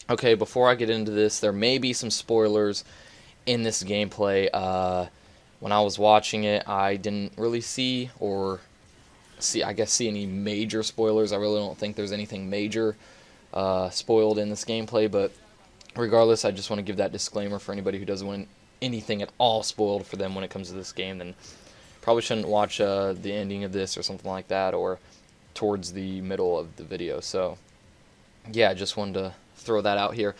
Okay, before I get into this, there may be some spoilers in this gameplay. When I was watching it, I didn't really see any major spoilers. I really don't think there's anything major spoiled in this gameplay, but regardless, I just want to give that disclaimer for anybody who doesn't want anything at all spoiled for them when it comes to this game. Then probably shouldn't watch the ending of this or something like that, or towards the middle of the video. So yeah, I just wanted to throw that out here.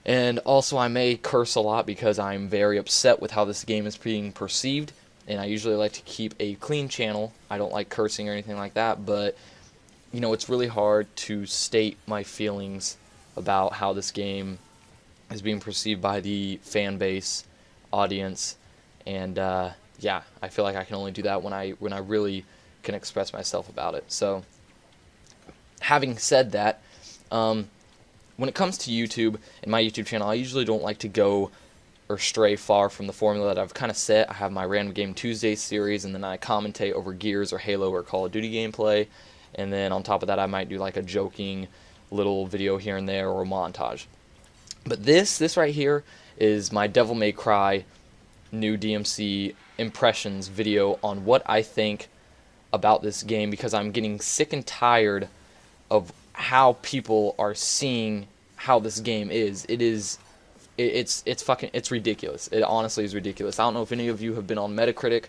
And also, I may curse a lot because I'm very upset with how this game is being perceived, and I usually like to keep a clean channel. I don't like cursing or anything like that, but it's really hard to state my feelings about how this game is being perceived by the fan base, audience, and yeah, I feel like I can only do that when I really can express myself about it. So, having said that, when it comes to YouTube and my YouTube channel, I usually don't like to go or stray far from the formula that I've kind of set. I have my Random Game Tuesday series, and then I commentate over Gears or Halo or Call of Duty gameplay, and then on top of that, I might do like a joking little video here and there or a montage. But this right here is my Devil May Cry new DmC impressions video on what I think about this game, because I'm getting sick and tired of how people are seeing how this game is. It's ridiculous. It honestly is ridiculous. I don't know if any of you have been on Metacritic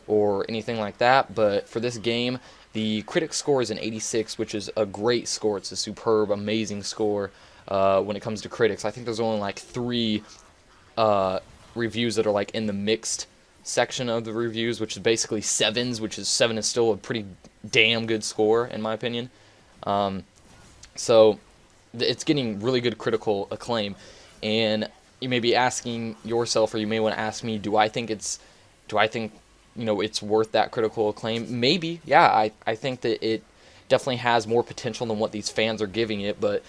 or anything like that, but for this game, the critic score is an 86, which is a great score. It's a superb, amazing score when it comes to critics. I think there's only like 3 reviews that are like in the mixed section of the reviews, which is basically 7s, which is 7 is still a pretty damn good score in my opinion. So it's getting really good critical acclaim, and you may be asking yourself, or you may want to ask me, do I think it's worth that critical acclaim? Maybe, yeah. I think that it definitely has more potential than what these fans are giving it, but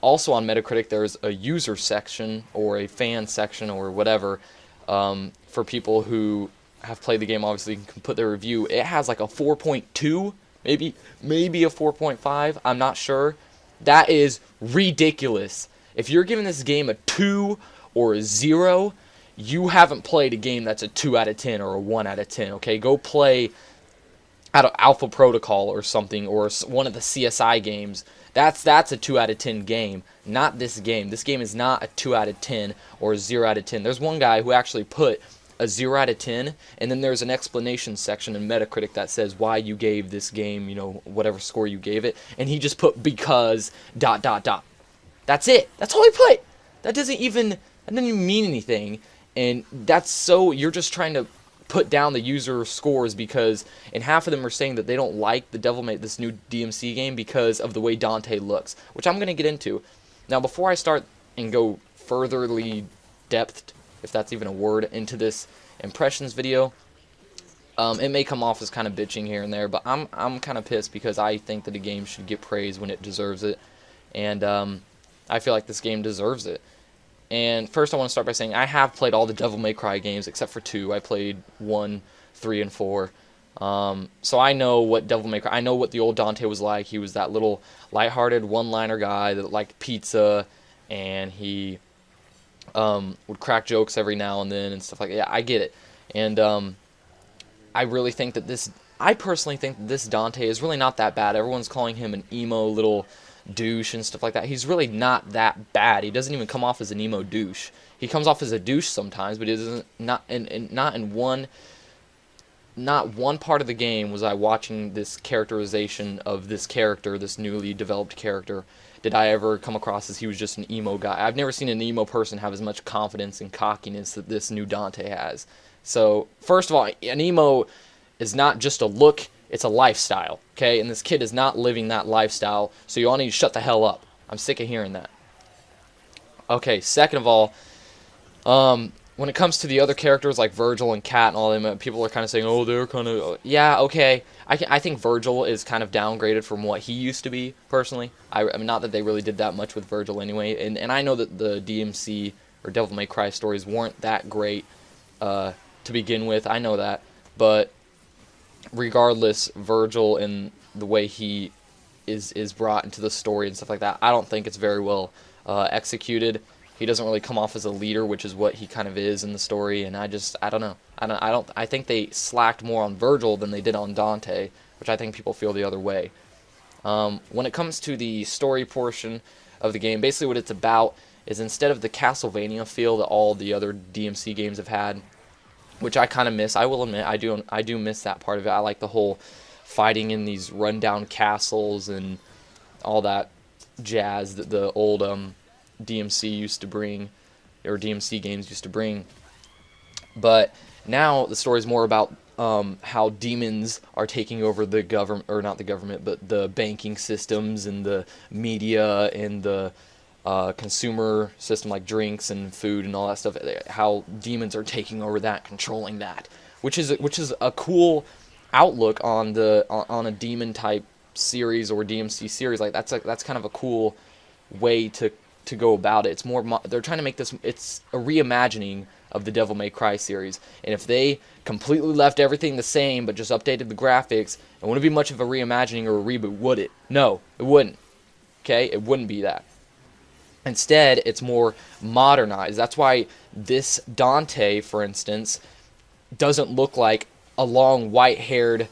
also on Metacritic there's a user section or a fan section or whatever, for people who have played the game. Obviously can put their review. It has like a 4.2, maybe a 4.5, I'm not sure. That is ridiculous. If you're giving this game a 2 or a 0, you haven't played a game that's a 2 out of 10 or a 1 out of 10, okay? Go play out of Alpha Protocol or something, or one of the CSI games. That's a 2 out of 10 game, not this game. This game is not a 2 out of 10 or a 0 out of 10. There's one guy who actually put a 0 out of 10, and then there's an explanation section in Metacritic that says why you gave this game, whatever score you gave it, and he just put because ... That's it. That's all he put. That doesn't even mean anything, and you're just trying to put down the user scores, because, and half of them are saying that they don't like this new DmC game because of the way Dante looks, which I'm going to get into. Now, before I start and go furtherly depthed, if that's even a word, into this impressions video, it may come off as kind of bitching here and there, but I'm kind of pissed because I think that a game should get praise when it deserves it, and I feel like this game deserves it. And first I want to start by saying I have played all the Devil May Cry games except for 2. I played 1, 3, and 4. So I know what Devil May Cry, I know what the old Dante was like. He was that little lighthearted one-liner guy that liked pizza, and he would crack jokes every now and then and stuff like that. Yeah, I get it. And I personally think that this Dante is really not that bad. Everyone's calling him an emo little douche and stuff like that. He's really not that bad. He doesn't even come off as an emo douche. He comes off as a douche sometimes, but he doesn't. Not in one part of the game was I watching this characterization of this character, this newly developed character, did I ever come across as he was just an emo guy. I've never seen an emo person have as much confidence and cockiness that this new Dante has. So, first of all, an emo is not just a look, it's a lifestyle, okay? And this kid is not living that lifestyle, so you all need to shut the hell up. I'm sick of hearing that. Okay, second of all, when it comes to the other characters like Virgil and Kat and all them, people are kind of saying, oh, they're kind of... Yeah, okay. I think Virgil is kind of downgraded from what he used to be, personally. I mean, not that they really did that much with Virgil anyway. And I know that the DmC or Devil May Cry stories weren't that great to begin with. I know that. But regardless, Virgil and the way he is brought into the story and stuff like that. I don't think it's very well executed. He doesn't really come off as a leader, which is what he kind of is in the story. And I don't know. I think they slacked more on Virgil than they did on Dante, which I think people feel the other way. When it comes to the story portion of the game, basically what it's about is, instead of the Castlevania feel that all the other DMC games have had, which I kind of miss. I will admit, I do miss that part of it. I like the whole fighting in these rundown castles and all that jazz that the old DMC used to bring, or DMC games used to bring. But now the story is more about how demons are taking over the government, or not the government, but the banking systems and the media and the consumer system, like drinks and food and all that stuff. How demons are taking over that, controlling that, which is a cool outlook on a demon type series or DMC series. Like that's kind of a cool way to go about it. It's more they're trying to make this. It's a reimagining of the Devil May Cry series, and if they completely left everything the same but just updated the graphics, it wouldn't be much of a reimagining or a reboot, would it? No, it wouldn't. Okay, it wouldn't be that. Instead, it's more modernized. That's why this Dante, for instance, doesn't look like a long white-haired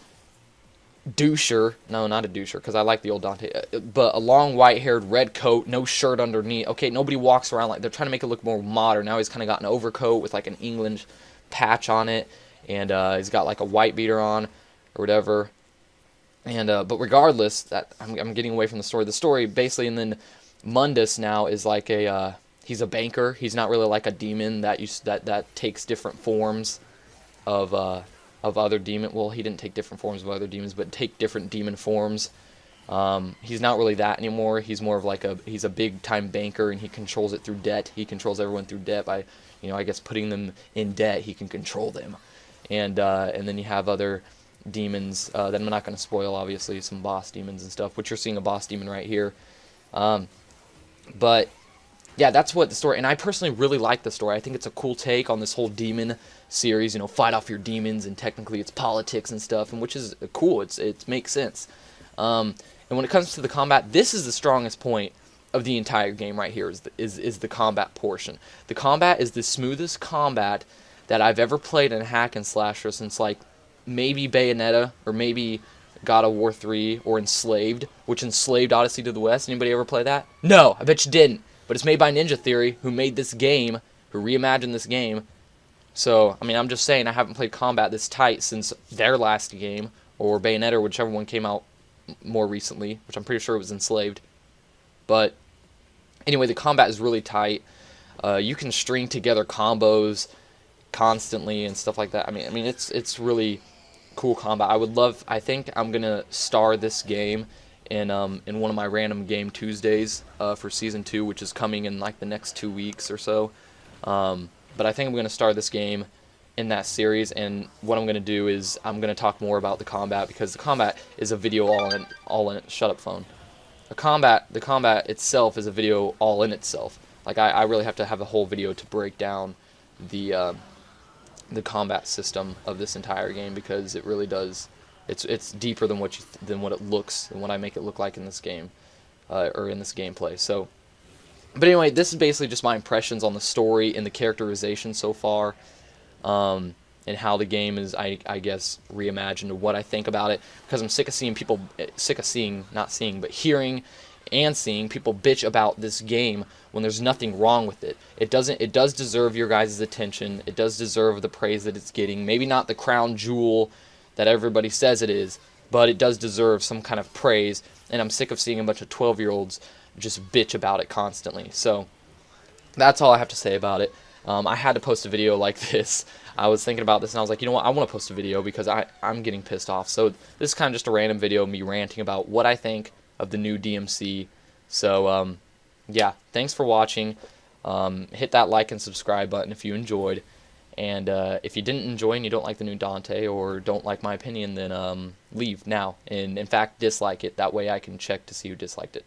doucher. No, not a doucher, because I like the old Dante. But a long white-haired red coat, no shirt underneath. Okay, nobody walks around like... They're trying to make it look more modern. Now he's kind of got an overcoat with like an England patch on it. And he's got like a white beater on or whatever. And but regardless, that I'm getting away from the story. The story, basically, and then Mundus now is like a... he's a banker. He's not really like a demon that takes different forms of other demon. Well, he didn't take different forms of other demons, but take different demon forms. He's not really that anymore. He's more of like he's a big time banker, and he controls it through debt. He controls everyone through debt by, I guess putting them in debt. He can control them, and then you have other demons that I'm not going to spoil. Obviously, some boss demons and stuff, which you're seeing a boss demon right here. But yeah, that's what the story, and I personally really like the story. I think it's a cool take on this whole demon series, fight off your demons, and technically it's politics and stuff, and which is cool. It makes sense. And when it comes to the combat, this is the strongest point of the entire game right here, is the combat portion. The combat is the smoothest combat that I've ever played in a hack and slasher since like maybe Bayonetta or maybe God of War 3 or Enslaved, which Enslaved Odyssey to the West. Anybody ever play that? No, I bet you didn't. But it's made by Ninja Theory, who made this game, who reimagined this game. So, I mean, I'm just saying, I haven't played combat this tight since their last game, or Bayonetta, whichever one came out more recently, which I'm pretty sure it was Enslaved. But anyway, the combat is really tight. You can string together combos constantly and stuff like that. I mean, it's really cool combat. I think I'm gonna star this game in one of my random game Tuesdays for season 2, which is coming in like the next 2 weeks or so. But I think I'm gonna start this game in that series, and what I'm gonna do is I'm gonna talk more about the combat, because the combat is a video all in it. Shut up, phone. The combat itself is a video all in itself. Like I really have to have a whole video to break down the combat system of this entire game, because it really does. It's deeper than what it looks and what I make it look like in this game, or in this gameplay. So, but anyway, this is basically just my impressions on the story and the characterization so far, and how the game is, I guess, reimagined, and what I think about it. Because I'm sick of hearing and seeing people bitch about this game when there's nothing wrong with it. It does deserve your guys' attention. It does deserve the praise that it's getting. Maybe not the crown jewel that everybody says it is, but it does deserve some kind of praise, and I'm sick of seeing a bunch of 12-year-olds just bitch about it constantly. So that's all I have to say about it. I had to post a video like this. I was thinking about this, and I was like, you know what, I want to post a video because I'm getting pissed off. So this is kind of just a random video of me ranting about what I think of the new DMC. So yeah, thanks for watching. Hit that like and subscribe button if you enjoyed. And if you didn't enjoy and you don't like the new Dante, or don't like my opinion, then leave now. And in fact, dislike it. That way I can check to see who disliked it.